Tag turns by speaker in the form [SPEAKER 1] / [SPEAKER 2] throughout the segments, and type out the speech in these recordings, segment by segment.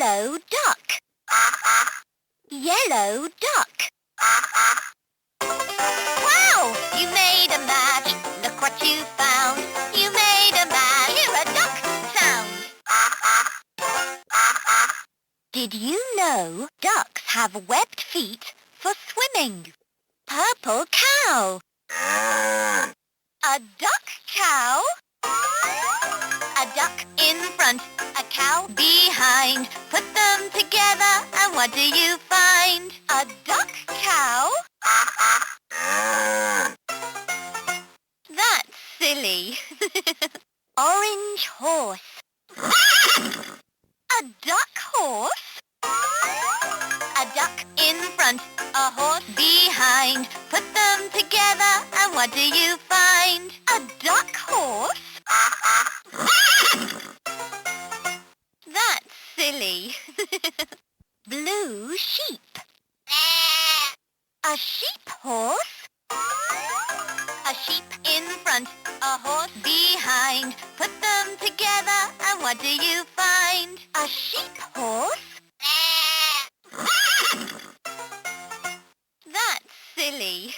[SPEAKER 1] Yellow duck. Yellow duck. Wow! You made a match. Look what you found. You made a match. Hear a duck sound. Did you know ducks have webbed feet for swimming? Purple cow. A duck cow. A duck in front, a cow behind. Put them together and what do you find? A duck cow? That's silly. Orange horse. A duck horse? A duck in front, a horse behind. Put them together and what do you find? A duck horse? That's silly. Blue sheep. A sheep horse? A sheep in front, a horse behind. Put them together and what do you find? A sheep horse? That's silly.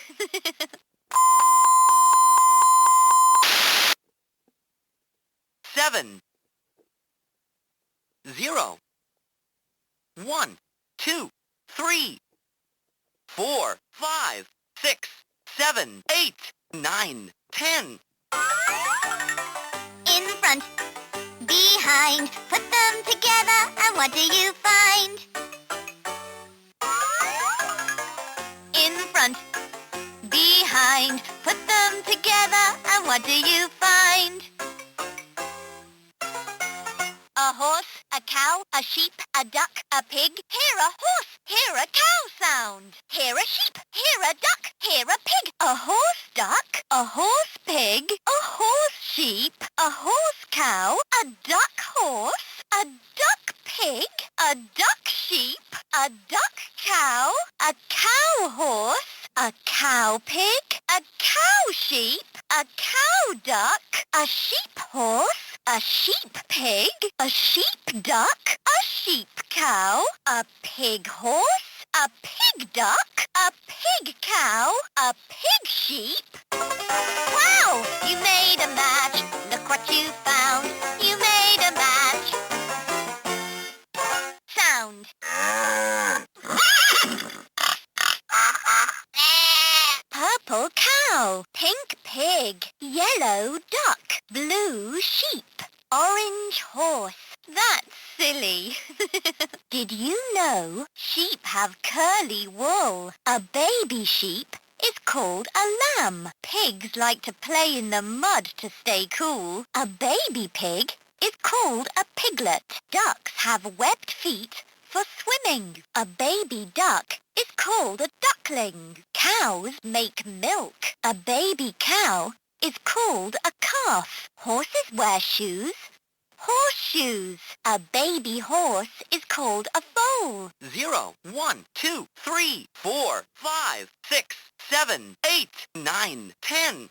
[SPEAKER 2] 7 0 1 2 3 4 5 6 7 8 9 10
[SPEAKER 1] In front, behind, put them together and what do you find? In front, behind, put them together and what do you find? A horse, a cow, a sheep, a duck, a pig. Hear a horse, hear a cow sound. Hear a sheep, hear a duck, hear a pig. A horse duck, a horse pig, a horse sheep, a horse cow, a duck horse, a duck pig, a duck sheep, a duck cow, a cow horse, a cow pig, a cow sheep, a cow duck, a sheep horse, a sheep pig, a sheep duck, a sheep cow, a pig horse, a pig duck, a pig cow, a pig sheep. Wow! You made a match. Look what you found. You made a match. Sound. Purple cow, pink pig, yellow duck, blue sheep, orange horse. That's silly. Did you know sheep have curly wool? A baby sheep is called a lamb. Pigs like to play in the mud to stay cool. A baby pig is called a piglet. Ducks have webbed feet for swimming. A baby duck is called a duckling. Cows make milk. A baby cow is called a calf. Horses wear shoes. Horseshoes. A baby horse is called a foal.
[SPEAKER 2] 0 1 2 3 4 5 6 7 8 9 10